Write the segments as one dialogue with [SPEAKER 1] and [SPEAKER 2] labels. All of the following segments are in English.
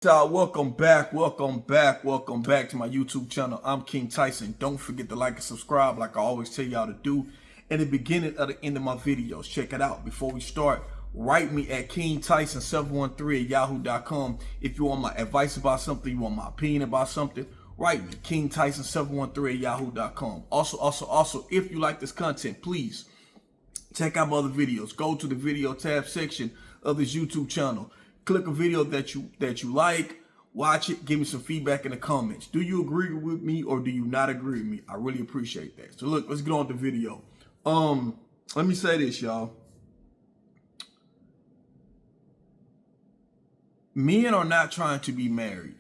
[SPEAKER 1] Welcome back to my YouTube channel. I'm King Tyson. Don't forget to like and subscribe like I always tell y'all to do in the beginning of the end of my videos. Check it out. Before we start, write me at KingTyson713@yahoo.com. If you want my advice about something, you want my opinion about something, write me, KingTyson713@yahoo.com. Also, if you like this content, please check out my other videos. Go to the video tab section of this YouTube channel. Click a video that you like, watch it, give me some feedback in the comments. Do you agree with me or do you not agree with me? I really appreciate that. So look, let's get on with the video. Let me say this, y'all. Men are not trying to be married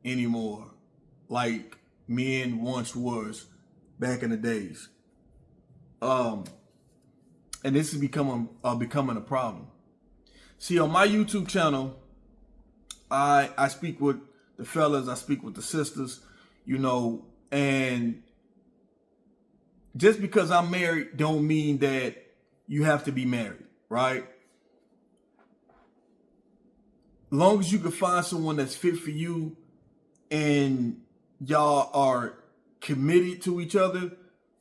[SPEAKER 1] anymore like men once was back in the days. And this is becoming a problem. See, on my YouTube channel, I speak with the fellas, I speak with the sisters, and just because I'm married don't mean that you have to be married, right? As long as you can find someone that's fit for you and y'all are committed to each other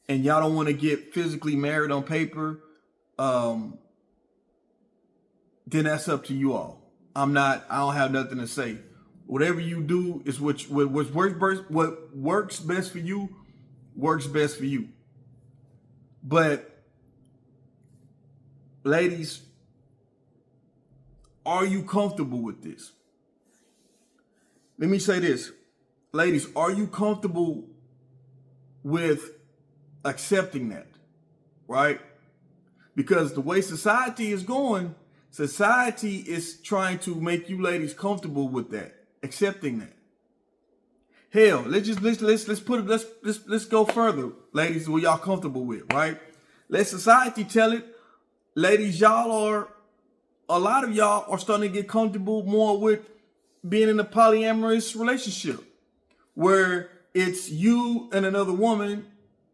[SPEAKER 1] and y'all don't want to get physically married on paper, then that's up to you all. I don't have nothing to say. Whatever you do is what works best for you, works best for you. But ladies, are you comfortable with this? Let me say this. Ladies, are you comfortable with accepting that? Right? Because the way society is going, society is trying to make you ladies comfortable with that, accepting that. Hell, let's go further, ladies. What y'all comfortable with, right? Let society tell it, ladies. A lot of y'all are starting to get comfortable more with being in a polyamorous relationship, where it's you and another woman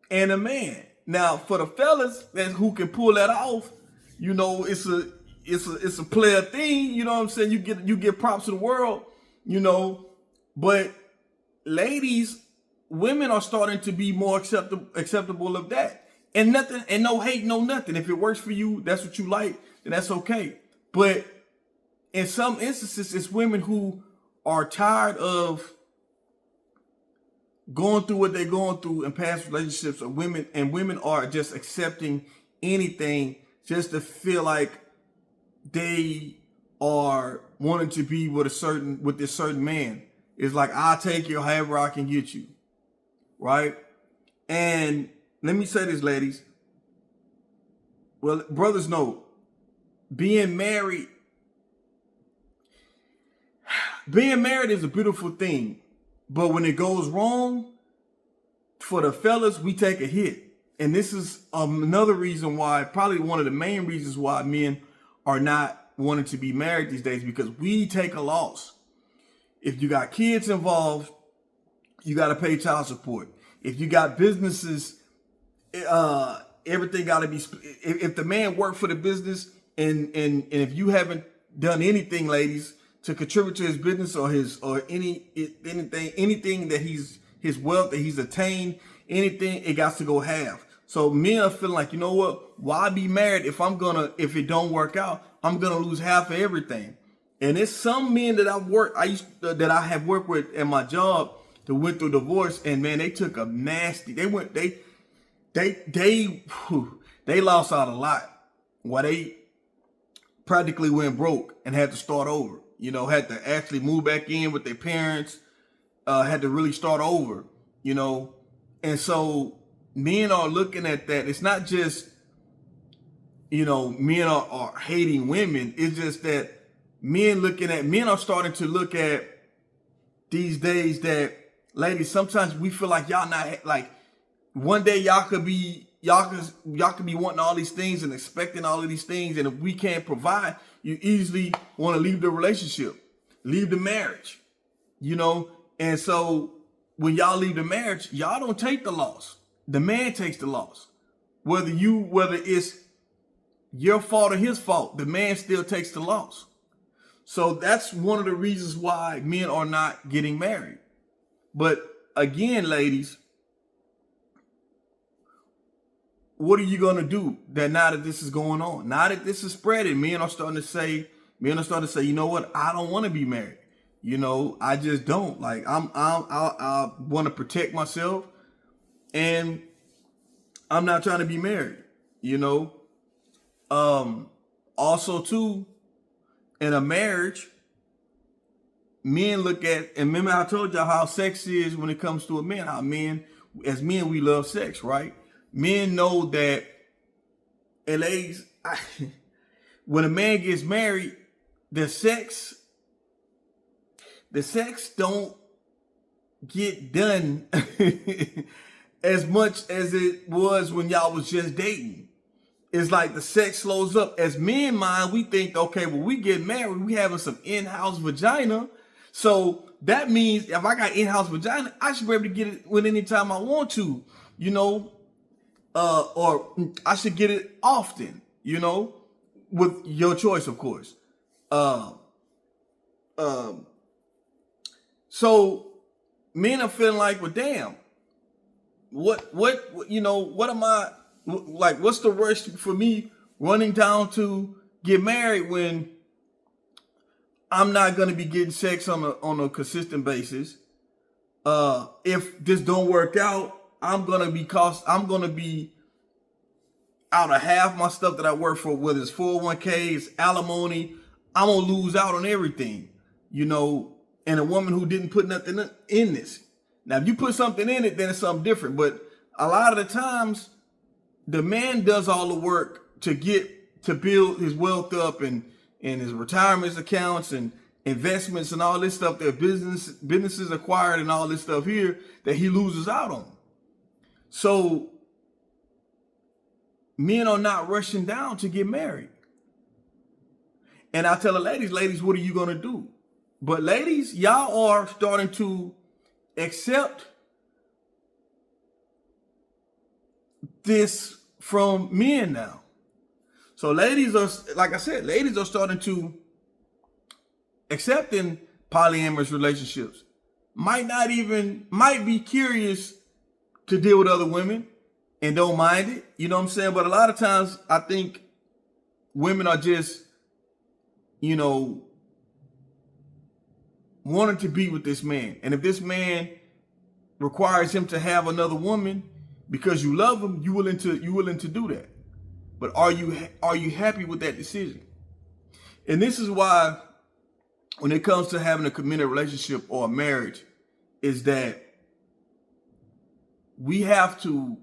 [SPEAKER 1] and a man. Now, for the fellas who can pull that off, it's a player thing, you know what I'm saying? You get props to the world, but ladies, women are starting to be more acceptable of that. And nothing, and no hate, no nothing. If it works for you, that's what you like, then that's okay. But in some instances, it's women who are tired of going through what they're going through in past relationships, or women are just accepting anything just to feel like they are wanting to be with this certain man. It's like, I'll take you however I can get you, right? And let me say this, ladies. Well, brothers know, being married is a beautiful thing, but when it goes wrong, for the fellas, we take a hit. And this is another reason why, probably one of the main reasons why men are not wanting to be married these days, because we take a loss. If you got kids involved, you got to pay child support. If you got businesses, everything got to be. If the man worked for the business, and if you haven't done anything, ladies, to contribute to his business or anything that his wealth that he's attained, anything, it got to go half. So men are feeling like, you know what? Why be married if it don't work out, I'm gonna lose half of everything. And it's some men that I have worked with at my job that went through divorce, and man, they took a nasty. They lost out a lot. While they practically went broke and had to start over. Had to actually move back in with their parents. Had to really start over. And so men are looking at that. It's not just, men are hating women. It's just that men are starting to look at these days that, ladies, sometimes we feel like y'all not, like, one day y'all could be wanting all these things and expecting all of these things. And if we can't provide, you easily want to leave the relationship, leave the marriage, And so when y'all leave the marriage, y'all don't take the loss. The man takes the loss. Whether it's your fault or his fault, the man still takes the loss. So that's one of the reasons why men are not getting married. But again, ladies, what are you going to do that now that this is going on? Now that this is spreading, men are starting to say, you know what? I don't want to be married. You know, I just don't. Like, I want to protect myself, and I'm not trying to be married, you know. Also too, in a marriage, men look at, and remember I told y'all how sex is when it comes to a man, how men, as men, we love sex, right? Men know that, and ladies, when a man gets married, the sex don't get done as much as it was when y'all was just dating. It's like the sex slows up. As men mind, we think, okay, well, we get married, we having some in-house vagina. So that means if I got in-house vagina, I should be able to get it with any time I want to, you know, or I should get it often, you know, with your choice, of course. So men are feeling like, well, damn, what, you know, what am I, like, what's the rush for me running down to get married when I'm not going to be getting sex on a consistent basis? If this don't work out, I'm going to be out of half my stuff that I work for, whether it's 401k, it's alimony. I'm going to lose out on everything, you know, and a woman who didn't put nothing in this. Now, if you put something in it, then it's something different. But a lot of the times, the man does all the work to build his wealth up and his retirement accounts and investments and all this stuff that businesses acquired and all this stuff here that he loses out on. So men are not rushing down to get married. And I tell the ladies, what are you going to do? But ladies, y'all are starting to accept this from men now. So ladies are, like I said, ladies are starting to accepting polyamorous relationships. Might be curious to deal with other women and don't mind it. You know what I'm saying? But a lot of times I think women are just, you know, wanting to be with this man. And if this man requires him to have another woman because you love him, you willing to do that. But are you happy with that decision? And this is why when it comes to having a committed relationship or a marriage, is that the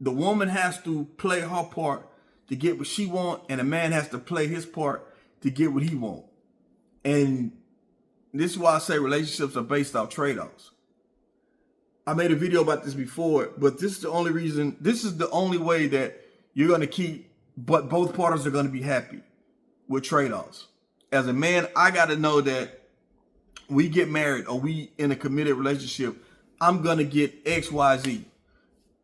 [SPEAKER 1] woman has to play her part to get what she wants, and a man has to play his part to get what he wants. And this is why I say relationships are based off trade-offs. I made a video about this before, but this is the only way that you're going to keep, but both parties are going to be happy with trade-offs. As a man, I got to know that we get married or we in a committed relationship, I'm going to get X, Y, Z.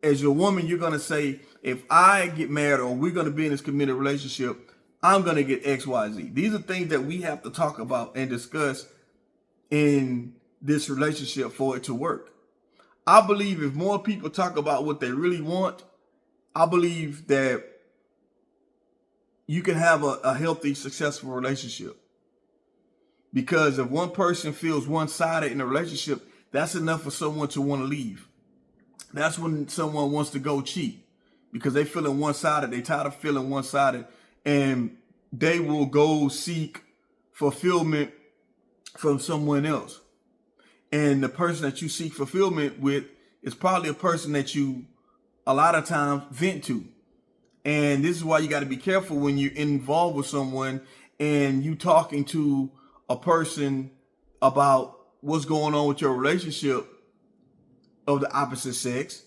[SPEAKER 1] As your woman, you're going to say, if I get married or we're going to be in this committed relationship, I'm going to get X, Y, Z. These are things that we have to talk about and discuss in this relationship for it to work. I believe if more people talk about what they really want, I believe that you can have a healthy, successful relationship. Because if one person feels one-sided in a relationship, that's enough for someone to want to leave. That's when someone wants to go cheat because they feeling one-sided. They tired of feeling one-sided, and they will go seek fulfillment from someone else. And the person that you seek fulfillment with is probably a person that you a lot of times vent to. And this is why you got to be careful when you're involved with someone and you talking to a person about what's going on with your relationship of the opposite sex,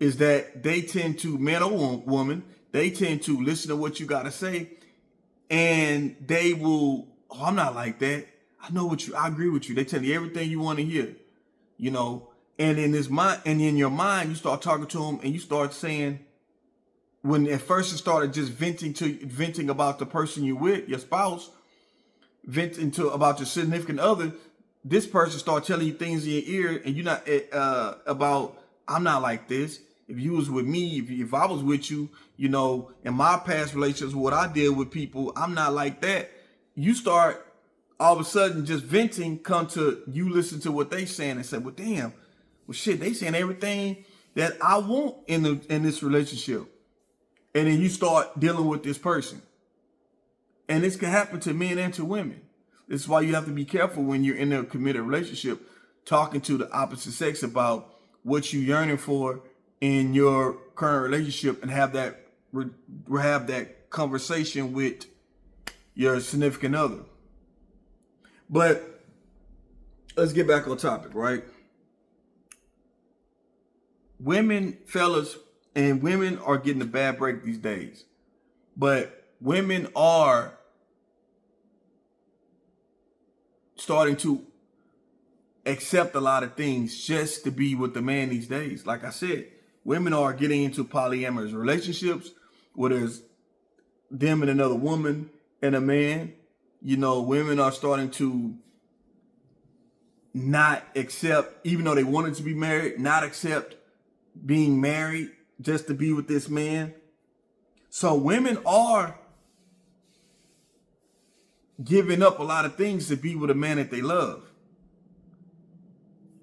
[SPEAKER 1] is that they tend to, man or woman, they tend to listen to what you got to say, and they will, oh, I'm not like that. I agree with you. They tell you everything you want to hear, you know. And in your mind, you start talking to them and you start saying, when at first you started just venting about the person you with, your spouse, vent into about your significant other, this person start telling you things in your ear, and you're not about, I'm not like this. If you was with me, if I was with you, you know, in my past relationships, what I did with people, I'm not like that. You start all of a sudden just venting, come to you listen to what they saying and say, well, damn, well, shit, they saying everything that I want in this relationship. And then you start dealing with this person. And this can happen to men and to women. This is why you have to be careful when you're in a committed relationship, talking to the opposite sex about what you're yearning for in your current relationship, and have that conversation with your significant other. But let's get back on topic, right? Women, fellas, and women are getting a bad break these days. But women are starting to accept a lot of things just to be with the man these days. Like I said, women are getting into polyamorous relationships where there's them and another woman and a man. You know, women are starting to not accept, even though they wanted to be married, not accept being married just to be with this man. So women are giving up a lot of things to be with a man that they love,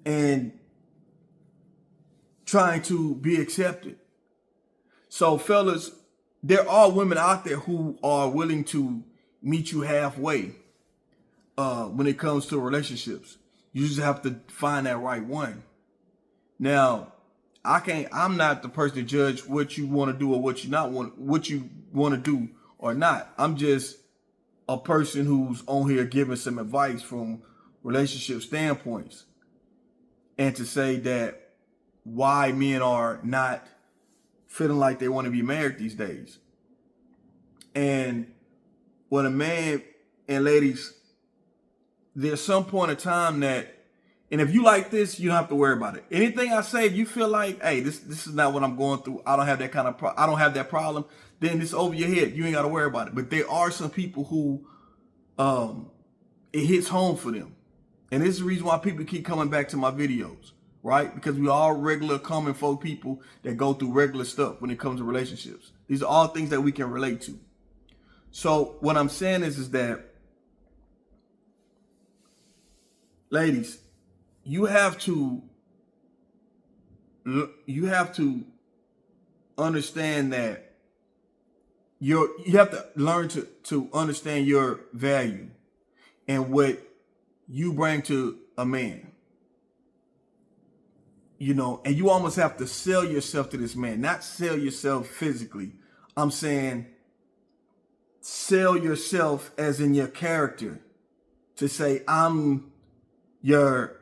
[SPEAKER 1] and trying to be accepted. So fellas, there are women out there who are willing to meet you halfway when it comes to relationships. You just have to find that right one. Now, I'm not the person to judge what you want to do or what you want to do or not. I'm just a person who's on here giving some advice from relationship standpoints, and to say that why men are not feeling like they want to be married these days. And when a man, and ladies, there's some point of time that, and if you like this, you don't have to worry about it. Anything I say, if you feel like, hey, this is not what I'm going through, I don't have that kind of I don't have that problem, then it's over your head. You ain't got to worry about it. But there are some people who it hits home for them. And this is the reason why people keep coming back to my videos, right? Because we all regular common folk people that go through regular stuff when it comes to relationships. These are all things that we can relate to. So what I'm saying is that, ladies, you have to understand that you have to learn to understand your value and what you bring to a man. You know, and you almost have to sell yourself to this man, not sell yourself physically. I'm saying sell yourself as in your character, to say, I'm your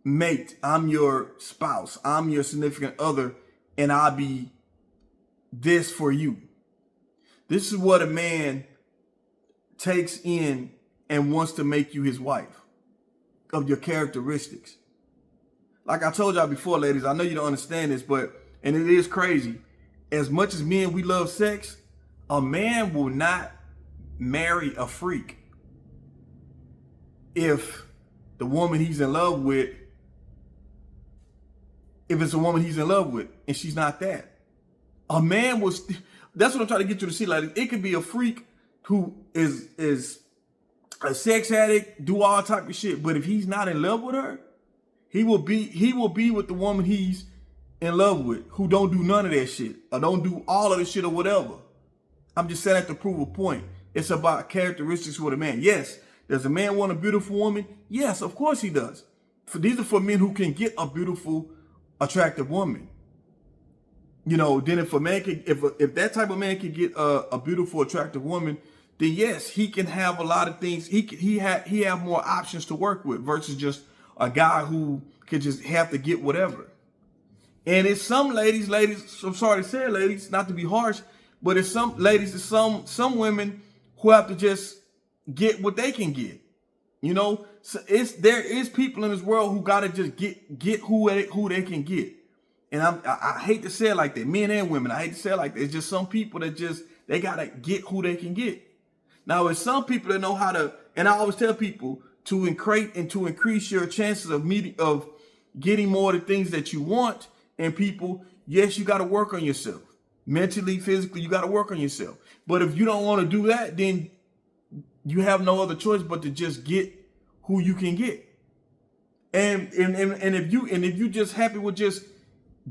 [SPEAKER 1] mate, I'm your spouse, I'm your significant other, and I'll be this for you. This is what a man takes in and wants to make you his wife, of your characteristics. Like I told y'all before, ladies, I know you don't understand this, and it is crazy. As much as men, we love sex, a man will not marry a freak if the woman he's in love with, if it's a woman he's in love with and she's not that. A man was, that's what I'm trying to get you to see. Like, it could be a freak who is a sex addict, do all type of shit, but if he's not in love with her, he will be with the woman he's in love with, who don't do none of that shit, or don't do all of the shit or whatever. I'm just saying that to prove a point. It's about characteristics with a man. Yes, does a man want a beautiful woman? Yes, of course he does. These are for men who can get a beautiful, attractive woman. You know, then if a man can, if that type of man can get a beautiful, attractive woman, then yes, he can have a lot of things. He have more options to work with versus just a guy who could just have to get whatever. And it's some ladies, I'm sorry to say, ladies, not to be harsh, but it's some ladies, it's some women who have to just get what they can get. You know, so there is people in this world who gotta just get who they can get. And I hate to say it like that, men and women. I hate to say it like that. It's just some people that they gotta get who they can get. Now, it's some people that know how to, and I always tell people to increase your chances of getting more of the things that you want. And people, yes, you got to work on yourself. Mentally, physically, you got to work on yourself. But if you don't want to do that, then you have no other choice but to just get who you can get. And if you just happy with just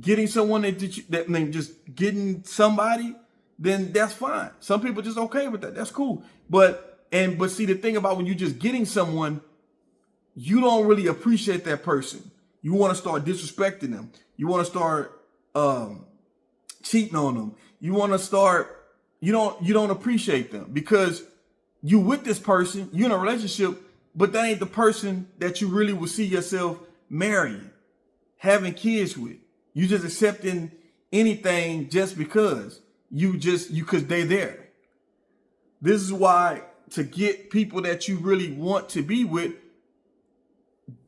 [SPEAKER 1] getting someone just getting somebody, then that's fine. Some people just okay with that. That's cool. But see, the thing about when you just getting someone, you don't really appreciate that person. You want to start disrespecting them. You want to start cheating on them. You want to start, you don't appreciate them because you with this person, you're in a relationship, but that ain't the person that you really will see yourself marrying, having kids with. You just accepting anything just because because they're there. This is why to get people that you really want to be with,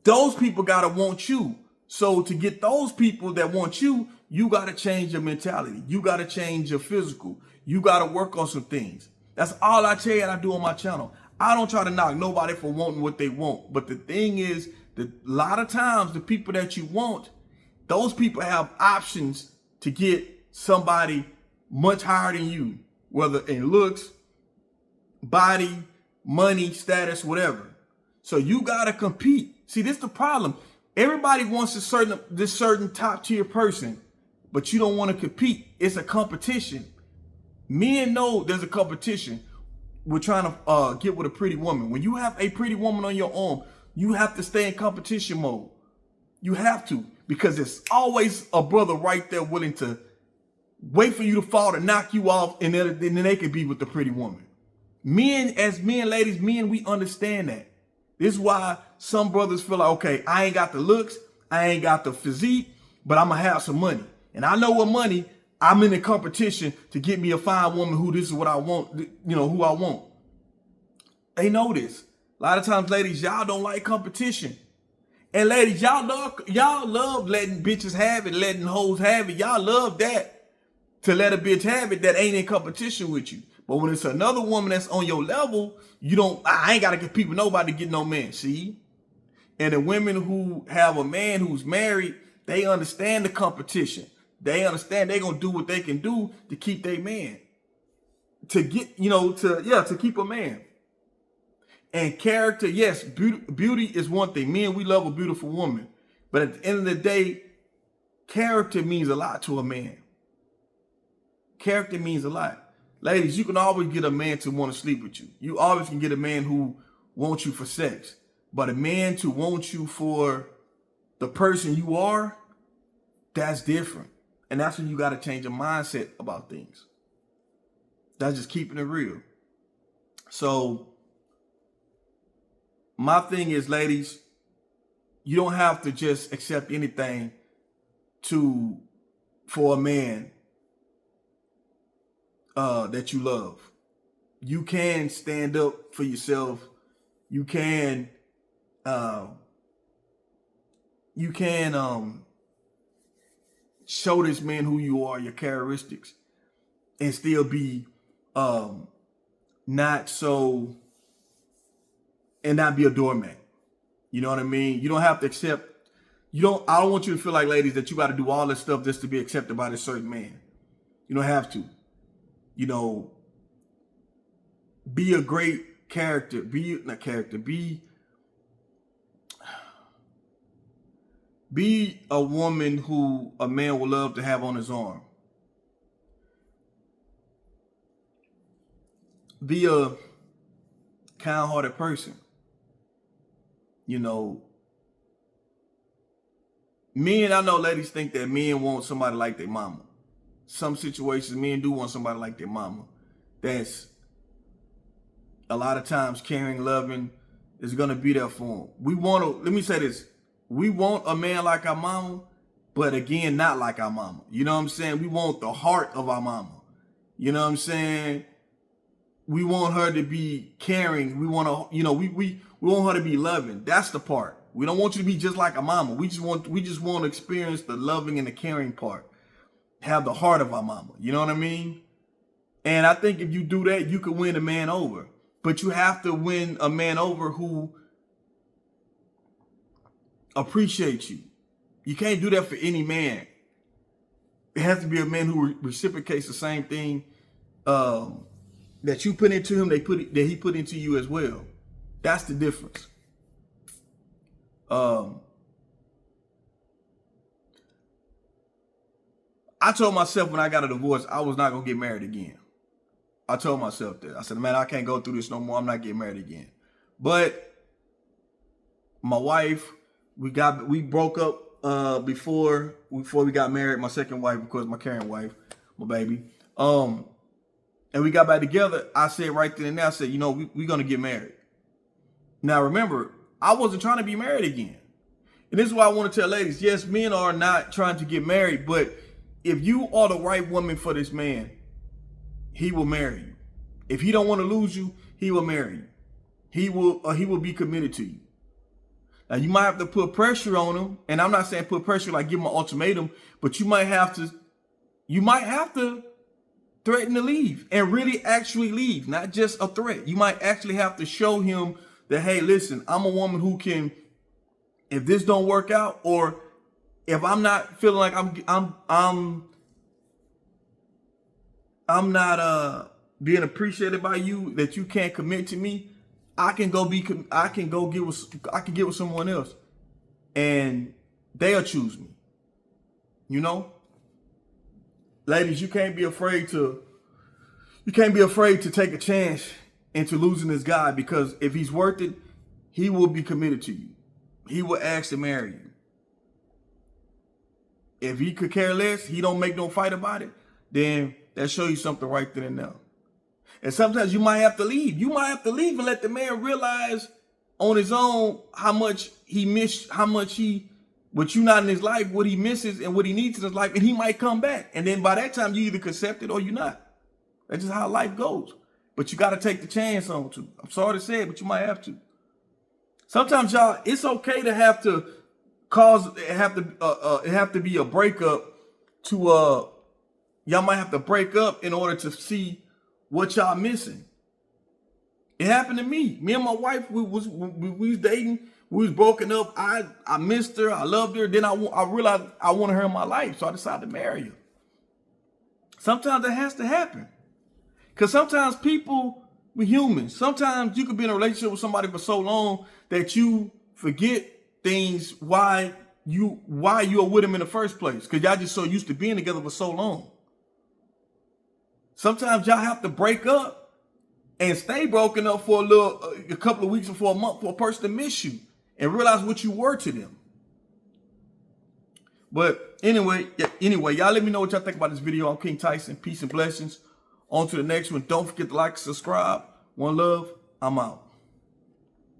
[SPEAKER 1] those people gotta want you. So to get those people that want you, you gotta change your mentality. You gotta change your physical. You gotta work on some things. That's all I tell you I do on my channel. I don't try to knock nobody for wanting what they want. But the thing is that a lot of times the people that you want, those people have options to get somebody much higher than you, whether in looks, body, money, status, whatever. So you gotta compete. See, this is the problem. Everybody wants this certain top tier person, but you don't want to compete. It's a competition. Men know there's a competition. We're trying to get with a pretty woman. When you have a pretty woman on your arm, you have to stay in competition mode. You have to, because there's always a brother right there willing to wait for you to fall to knock you off, and then they can be with the pretty woman. Ladies, we understand that. This is why some brothers feel like, okay, I ain't got the looks, I ain't got the physique, but I'm gonna have some money. And I know what money, I'm in a competition to get me a fine woman who this is what I want, who I want. They know this. A lot of times, ladies, y'all don't like competition. And ladies, y'all love letting bitches have it, letting hoes have it. Y'all love that, to let a bitch have it that ain't in competition with you. But when it's another woman that's on your level, I ain't got to compete with nobody to get no man, see? And the women who have a man who's married, they understand the competition. They understand they're going to do what they can do to keep their man. To get, to keep a man. And character, yes, beauty is one thing. Men, we love a beautiful woman. But at the end of the day, character means a lot to a man. Character means a lot. Ladies, you can always get a man to want to sleep with you. You always can get a man who wants you for sex. But a man to want you for the person you are, that's different. And that's when you got to change your mindset about things. That's just keeping it real. So my thing is, ladies, you don't have to just accept anything for a man that you love. You can stand up for yourself. You can show this man who you are, your characteristics, and still be not be a doormat. You know what I mean? You don't have to accept. I don't want you to feel like, ladies, that you got to do all this stuff just to be accepted by this certain man. You don't have to. Be a great character. Be a woman who a man will love to have on his arm. Be a kind-hearted person. Men, I know ladies think that men want somebody like their mama. Some situations, men do want somebody like their mama. That's a lot of times caring, loving, is going to be there for them. Let me say this. We want a man like our mama, but again, not like our mama. You know what I'm saying? We want the heart of our mama. You know what I'm saying? We want her to be caring. We want to, we want her to be loving. That's the part. We don't want you to be just like a mama. We just want to experience the loving and the caring part. Have the heart of our mama. You know what I mean? And I think if you do that, you can win a man over. But you have to win a man over who appreciates you. You can't do that for any man. It has to be a man who reciprocates the same thing that you put into him, that he put into you as well. That's the difference. I told myself when I got a divorce, I was not going to get married again. I told myself that. I said, man, I can't go through this no more. I'm not getting married again. But my wife, we broke up before we got married. My second wife, of course, my current wife, my baby. And we got back together. I said right then and there, I said, you know, we're going to get married. Now, remember, I wasn't trying to be married again. And this is why I want to tell ladies, yes, men are not trying to get married, but if you are the right woman for this man, he will marry you. If he don't want to lose you, he will marry you. He will be committed to you. Now, you might have to put pressure on him, and I'm not saying put pressure like give him an ultimatum, but you might have to threaten to leave and really actually leave, not just a threat. You might actually have to show him that, hey, listen, I'm a woman who can, if this don't work out, or if I'm not feeling like I'm not being appreciated by you, that you can't commit to me, I can get with someone else, and they'll choose me. You know, ladies, you can't be afraid to take a chance into losing this guy, because if he's worth it, he will be committed to you. He will ask to marry you. If he could care less, he don't make no fight about it, then that shows you something right then and there. And sometimes you might have to leave. You might have to leave and let the man realize on his own how much he missed, what you not in his life, what he misses and what he needs in his life, and he might come back. And then by that time, you either accept it or you're not. That's just how life goes. But you got to take the chance on to. I'm sorry to say it, but you might have to. Sometimes, y'all, it's okay to have to have to be a breakup to y'all might have to break up in order to see what y'all missing. It happened to me. Me and my wife, we was dating. We was broken up. I missed her. I loved her. Then I realized I wanted her in my life, so I decided to marry her. Sometimes that has to happen, because sometimes we're humans. Sometimes you could be in a relationship with somebody for so long that you forget things why you are with them in the first place, because y'all just so used to being together for so long. Sometimes y'all have to break up and stay broken up for a couple of weeks or for a month for a person to miss you and realize what you were to them. But anyway, y'all let me know what y'all think about this video. I'm King Tyson. Peace and blessings. On to the next one. Don't forget to like and subscribe. One love. I'm out.